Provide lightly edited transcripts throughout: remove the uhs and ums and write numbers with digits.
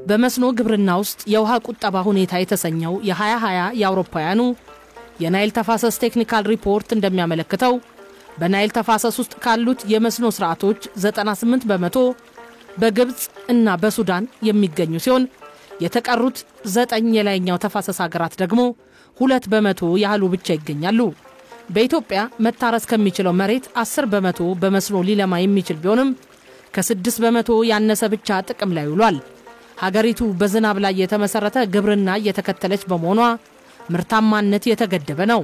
በመስኖ ግብርና ውስጥ የውሃ ቁጠባ ሁኔታ የተሰኘው የ2020 የአውሮፓውያኑ የናይል ተፋሰስ ቴክኒካል ሪፖርት እንደሚያመለክተው በናይል ተፋሰስ ውስጥ ካሉት የመስኖ ስርዓቶች 98% በግብጽ እና በሱዳን የሚገኙ ሲሆን የተቀሩት 9 የላይኛው ተፋሰስ ሀገራት ደግሞ 2% ያህሉ ብቻ ይገኛሉ። በኢትዮጵያ መታረስ ከሚችለው መሬት 10% በመስኖ ሊለማ የሚችል ቢሆንም ከ6% ያነሰ ብቻ ጥቅም ላይ ውሏል። ሀገሪቱ በዝናብ ላይ የተመሰረተ ግብርና እየተከተለች በመሆኗ ምርታማነት የተገደበ ነው።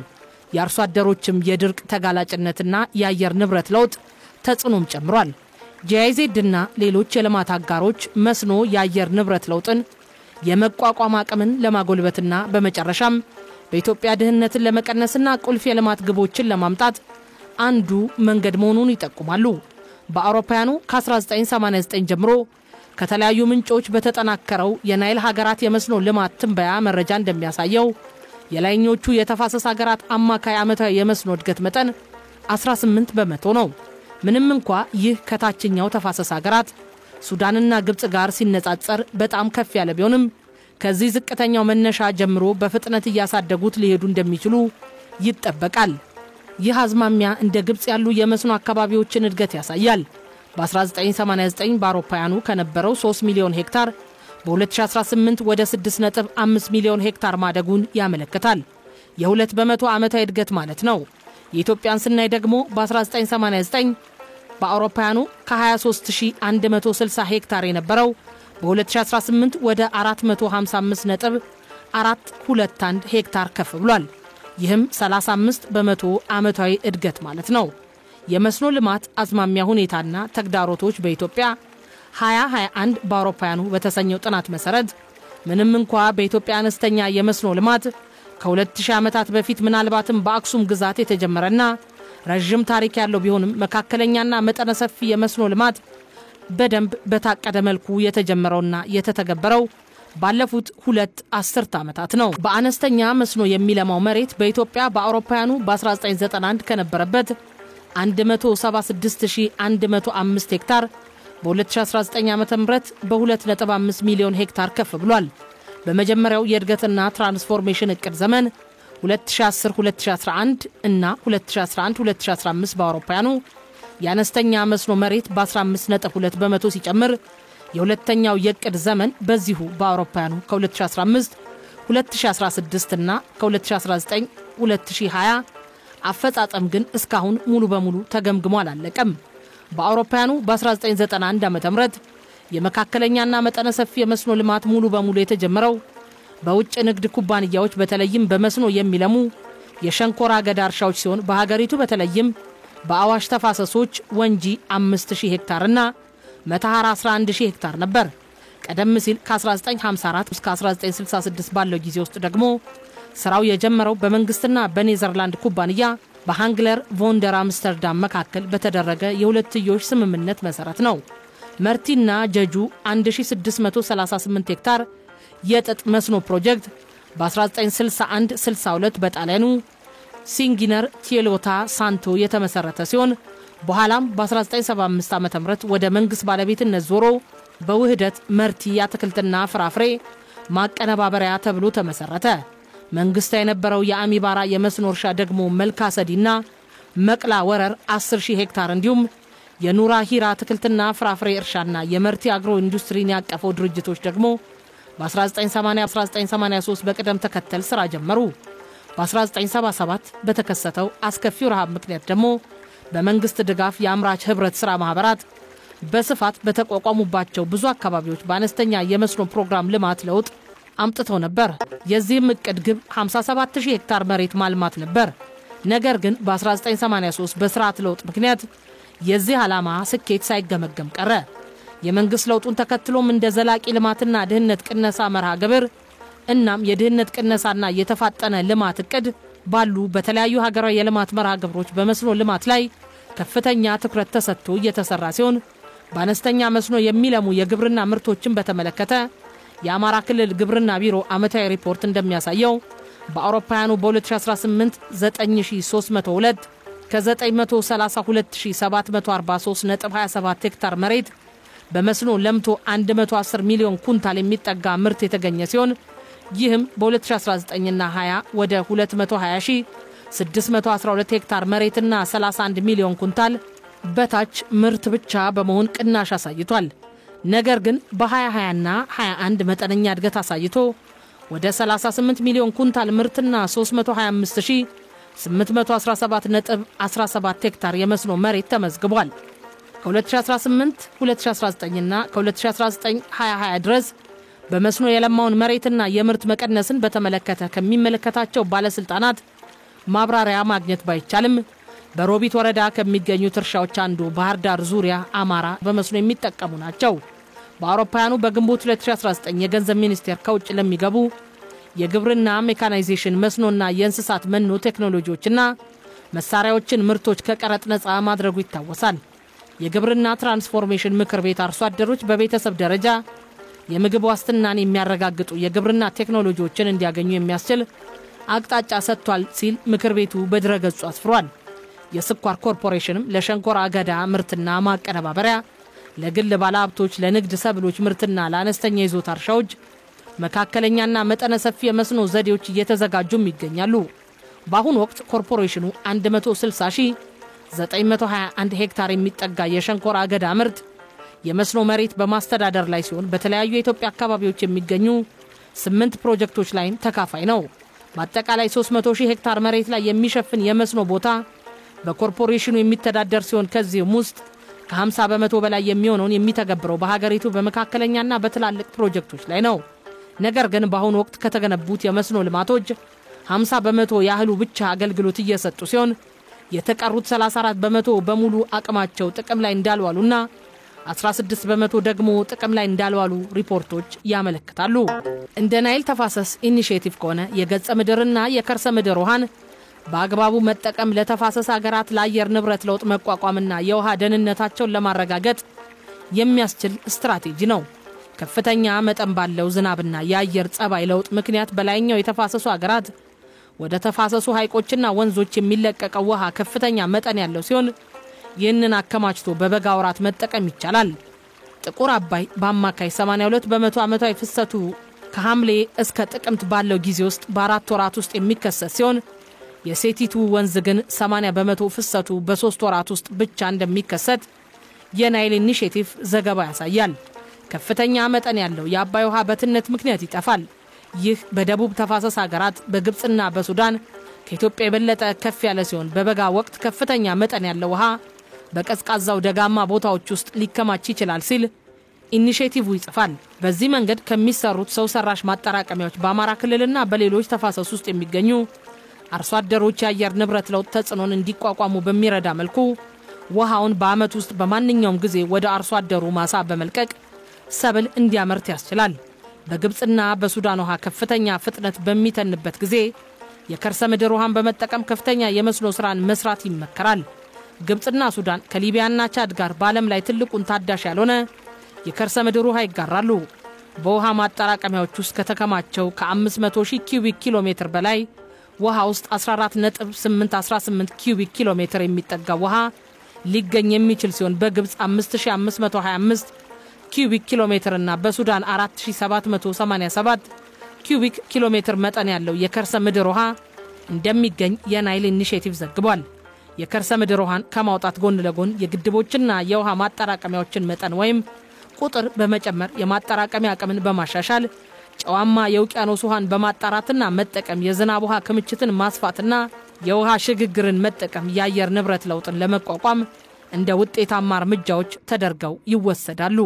የአርሶ አደሮችም የድርቅ ተጋላጭነትና የአየር ንብረት ለውጥ ተጽዕኖም ጨምሯል። ጂአይዜድ እና ሌሎች የልማት አጋሮች መስኖ የአየር ንብረት ለውጥን የመቋቋም አቅምን ለማጎልበትና በመጨረሻም በኢትዮጵያ ድህነትን ለመቀነስና ቁልፍ የልማት ግቦችን ለማምጣት አንዱ መንገድ መሆኑን ይጠቁማሉ። በአውሮፓውያኑ ከ1989 ጀምሮ ከተለያዩ ምንጮች በተጠናከረው የናይል ሀገራት የመስኖ ልማት ትንበያ መረጃ እንደሚያሳየው የላይኞቹ የተፋሰስ ሀገራት አማካይ ዓመታዊ የመስኖ እድገት መጠን 18% ነው። ምንም እንኳ ይህ ከታችኛው ተፋሰስ ሀገራት ሱዳንና ግብጽ ጋር ሲነጻጸር በጣም ከፍ ያለ ቢሆንም ከዚህ ዝቅተኛው መነሻ ጀምሮ በፍጥነት እያሳደጉት ሊሄዱ እንደሚችሉ ይጠበቃል። ይህ አዝማሚያ እንደ ግብጽ ያሉ የመስኖ አካባቢዎችን እድገት ያሳያል። በ1989 በአውሮፓውያኑ ከነበረው 3 ሚሊዮን ሄክታር በ2018 ወደ 6.5 ሚሊዮን ሄክታር ማደጉን ያመለክታል። የ2% ዓመታዊ እድገት ማለት ነው። የኢትዮጵያን ስናይ ደግሞ በ1989 በአውሮፓውያኑ ከ23160 ሄክታር የነበረው በ2018 ወደ 455.421 ሄክታር ከፍ ብሏል። ይህም 35% ዓመታዊ እድገት ማለት ነው። የመስኖ ልማት አዝማሚያ ሁኔታና ተግዳሮቶች በኢትዮጵያ 2021 በአውሮፓውያኑ በተሰኘው ጥናት መሰረት ምንም እንኳ በኢትዮጵያ አነስተኛ የመስኖ ልማት ከ2000 ዓመታት በፊት ምናልባትም በአክሱም ግዛት የተጀመረና ረጅም ታሪክ ያለው ቢሆንም መካከለኛና መጠነ ሰፊ የመስኖ ልማት በደንብ በታቀደ መልኩ የተጀመረውና የተተገበረው ባለፉት 2 አስርት ዓመታት ነው። በአነስተኛ መስኖ የሚለማው መሬት በኢትዮጵያ በአውሮፓውያኑ በ1991 ከነበረበት 176105 ሄክታር በ2019 ዓ.ም በ2.5 ሚሊዮን ሄክታር ከፍ ብሏል። በመጀመሪያው የእድገትና ትራንስፎርሜሽን እቅድ ዘመን 2010-2011 እና 2011-2015 በአውሮፓውያኑ የአነስተኛ መስኖ መሬት በ15.2% ሲጨምር የሁለተኛው የእቅድ ዘመን በዚሁ በአውሮፓውያኑ ከ2015 2016 እና ከ2019-2020 አፈጻጸም ግን እስካሁን ሙሉ በሙሉ ተገምግሞ አላለቀም። በአውሮፓውያኑ በ1991 ዓ.ም የመካከለኛና መጠነ ሰፊ የመስኖ ልማት ሙሉ በሙሉ የተጀመረው በውጭ ንግድ ኩባንያዎች በተለይም በመስኖ የሚለሙ የሸንኮራ አገዳ እርሻዎች ሲሆን በሀገሪቱ በተለይም በአዋሽ ተፋሰሶች ወንጂ 5000 ሄክታርና መተሃራ 11000 ሄክታር ነበር። ቀደም ሲል ከ1954 እስከ 1966 ባለው ጊዜ ውስጥ ደግሞ ስራው የጀመረው በመንግስትና በኔዘርላንድ ኩባንያ በሃንግለር ቮንደር አምስተርዳም መካከል በተደረገ የሁለትዮሽ ስምምነት መሰረት ነው። መርቲና ጀጁ 1638 ሄክታር የጥጥ መስኖ ፕሮጀክት በ1961-62 በጣሊያኑ ሲንጊነር ቲዮሎታ ሳንቶ የተመሰረተ ሲሆን በኋላም በ1975 ዓ.ም ወደ መንግስት ባለቤትነት ዞሮ በውህደት መርቲ አትክልትና ፍራፍሬ ማቀነባበሪያ ተብሎ ተመሰረተ። መንግስት የነበረው የአሚባራ የመስኖ እርሻ ደግሞ መልካሰዲና መቅላ ወረር 10000 ሄክታር እንዲሁም የኑራ ሂራ አትክልትና ፍራፍሬ እርሻና የመርቲ አግሮ ኢንዱስትሪን ያቀፈው ድርጅቶች ደግሞ በ1980-1983 በቅደም ተከተል ስራ ጀመሩ። በ1977 በተከሰተው አስከፊው ረሃብ ምክንያት ደግሞ በመንግስት ድጋፍ የአምራች ህብረት ስራ ማህበራት በስፋት በተቋቋሙባቸው ብዙ አካባቢዎች በአነስተኛ የመስኖ ፕሮግራም ልማት ለውጥ አምጥተው ነበር። የዚህም እቅድ ግብ 57000 ሄክታር መሬት ማልማት ነበር። ነገር ግን በ1983 በስርዓት ለውጥ ምክንያት የዚህ ዓላማ ስኬት ሳይገመገም ቀረ። የመንግስት ለውጡን ተከትሎም እንደ ዘላቂ ልማትና ድህነት ቅነሳ መርሃ ግብር እናም የድህነት ቅነሳና የተፋጠነ ልማት እቅድ ባሉ በተለያዩ ሀገራዊ የልማት መርሃ ግብሮች በመስኖ ልማት ላይ ከፍተኛ ትኩረት ተሰጥቶ እየተሰራ ሲሆን በአነስተኛ መስኖ የሚለሙ የግብርና ምርቶችን በተመለከተ የአማራ ክልል ግብርና ቢሮ ዓመታዊ ሪፖርት እንደሚያሳየው በአውሮፓውያኑ በ2018 9302 ከ932743.27 ሄክታር መሬት በመስኖ ለምቶ 110 ሚሊዮን ኩንታል የሚጠጋ ምርት የተገኘ ሲሆን ይህም በ2019 እና 20 ወደ 220,612 ሄክታር መሬትና 31 ሚሊዮን ኩንታል በታች ምርት ብቻ በመሆን ቅናሽ አሳይቷል። ነገር ግን በ2020 እና 21 መጠነኛ እድገት አሳይቶ ወደ 38 ሚሊዮን ኩንታል ምርትና 325,817.17 ሄክታር የመስኖ መሬት ተመዝግቧል። ከ2018 2019 እና ከ2019-2020 ድረስ በመስኖ የለማውን መሬትና የምርት መቀነስን በተመለከተ ከሚመለከታቸው ባለስልጣናት ማብራሪያ ማግኘት ባይቻልም በሮቢት ወረዳ ከሚገኙት እርሻዎች አንዱ ባህር ዳር ዙሪያ አማራ በመስኖ የሚጠቀሙ ናቸው። በአውሮፓውያኑ በግንቦት 2019 የገንዘብ ሚኒስቴር ከውጭ ለሚገቡ የግብርና ሜካናይዜሽን መስኖና የእንስሳት መኖ ቴክኖሎጂዎችና መሳሪያዎችን ምርቶች ከቀረጥ ነፃ ማድረጉ ይታወሳል። የግብርና ትራንስፎርሜሽን ምክር ቤት አርሶ አደሮች በቤተሰብ ደረጃ የምግብ ዋስትናን የሚያረጋግጡ የግብርና ቴክኖሎጂዎችን እንዲያገኙ የሚያስችል አቅጣጫ ሰጥቷል ሲል ምክር ቤቱ በድረገጹ አስፍሯል። የስኳር ኮርፖሬሽንም ለሸንኮራ አገዳ ምርትና ማቀነባበሪያ፣ ለግል ባለሀብቶች፣ ለንግድ ሰብሎች ምርትና ለአነስተኛ ይዞታ እርሻዎች መካከለኛና መጠነ ሰፊ የመስኖ ዘዴዎች እየተዘጋጁም ይገኛሉ። በአሁኑ ወቅት ኮርፖሬሽኑ 160,921 ሄክታር የሚጠጋ የሸንኮራ አገዳ ምርት የመስኖ መሬት በማስተዳደር ላይ ሲሆን በተለያዩ የኢትዮጵያ አካባቢዎች የሚገኙ 8 ፕሮጀክቶች ላይም ተካፋይ ነው። በአጠቃላይ 300,000 ሄክታር መሬት ላይ የሚሸፍን የመስኖ ቦታ በኮርፖሬሽኑ የሚተዳደር ሲሆን ከዚህም ውስጥ ከ50 በመቶ በላይ የሚሆነውን የሚተገብረው በሀገሪቱ በመካከለኛና በትላልቅ ፕሮጀክቶች ላይ ነው። ነገር ግን በአሁኑ ወቅት ከተገነቡት የመስኖ ልማቶች 50 በመቶ ያህሉ ብቻ አገልግሎት እየሰጡ ሲሆን የተቀሩት 34 በመቶ በሙሉ አቅማቸው ጥቅም ላይ እንዳልዋሉና 16 በመቶ ደግሞ ጥቅም ላይ እንዳልዋሉ ሪፖርቶች ያመለክታሉ። እንደ ናይል ተፋሰስ ኢኒሼቲቭ ከሆነ የገጸ ምድርና የከርሰ ምድር ውሃን በአግባቡ መጠቀም ለተፋሰስ ሀገራት ለአየር ንብረት ለውጥ መቋቋምና የውሃ ደህንነታቸውን ለማረጋገጥ የሚያስችል ስትራቴጂ ነው። ከፍተኛ መጠን ባለው ዝናብና የአየር ጸባይ ለውጥ ምክንያት በላይኛው የተፋሰሱ ሀገራት ወደ ተፋሰሱ ሐይቆችና ወንዞች የሚለቀቀው ውሃ ከፍተኛ መጠን ያለው ሲሆን ይህንን አከማችቶ በበጋ ወራት መጠቀም ይቻላል። ጥቁር አባይ በአማካይ 82 በመቶ ዓመታዊ ፍሰቱ ከሐምሌ እስከ ጥቅምት ባለው ጊዜ ውስጥ በ4 ወራት ውስጥ የሚከሰት ሲሆን የሴቲቱ ወንዝ ግን 80 በመቶ ፍሰቱ በ3 ወራት ውስጥ ብቻ እንደሚከሰት የናይል ኢኒሼቲቭ ዘገባ ያሳያል። ከፍተኛ መጠን ያለው የአባይ ውሃ በትነት ምክንያት ይጠፋል። ይህ በደቡብ ተፋሰስ ሀገራት በግብጽና በሱዳን ከኢትዮጵያ የበለጠ ከፍ ያለ ሲሆን በበጋ ወቅት ከፍተኛ መጠን ያለው ውሃ በቀዝቃዛው ደጋማ ቦታዎች ውስጥ ሊከማች ይችላል ሲል ኢኒሼቲቭ ይጽፋል። በዚህ መንገድ ከሚሰሩት ሰው ሰራሽ ማጠራቀሚያዎች በአማራ ክልልና በሌሎች ተፋሰስ ውስጥ የሚገኙ አርሶ አደሮች የአየር ንብረት ለውጥ ተጽዕኖን እንዲቋቋሙ በሚረዳ መልኩ ውሃውን በአመት ውስጥ በማንኛውም ጊዜ ወደ አርሶ አደሩ ማሳ በመልቀቅ ሰብል እንዲያመርት ያስችላል። በግብጽና በሱዳን ውሃ ከፍተኛ ፍጥነት በሚተንበት ጊዜ የከርሰ ምድር ውሃን በመጠቀም ከፍተኛ የመስኖ ስራን መስራት ይመከራል። ግብጽና ሱዳን ከሊቢያና ቻድ ጋር በዓለም ላይ ትልቁን ታዳሽ ያልሆነ የከርሰ ምድር ውሃ ይጋራሉ። በውሃ ማጠራቀሚያዎች ውስጥ ከተከማቸው ከ500,000 ኪዩቢክ ኪሎ ሜትር በላይ ውሃ ውስጥ 14.818 ኪዩቢክ ኪሎ ሜትር የሚጠጋ ውሃ ሊገኝ የሚችል ሲሆን በግብጽ 5525 ኪዩቢክ ኪሎ ሜትር እና በሱዳን 4787 ኪዩቢክ ኪሎ ሜትር መጠን ያለው የከርሰ ምድር ውሃ እንደሚገኝ የናይል ኢኒሼቲቭ ዘግቧል። የከርሰ ምድር ውሃን ከማውጣት ጎን ለጎን የግድቦችና የውሃ ማጠራቀሚያዎችን መጠን ወይም ቁጥር በመጨመር የማጠራቀሚያ አቅምን በማሻሻል ጨዋማ የውቅያኖስ ውሃን በማጣራትና መጠቀም የዝናብ ውሃ ክምችትን ማስፋትና የውሃ ሽግግርን መጠቀም የአየር ንብረት ለውጥን ለመቋቋም እንደ ውጤታማ እርምጃዎች ተደርገው ይወሰዳሉ።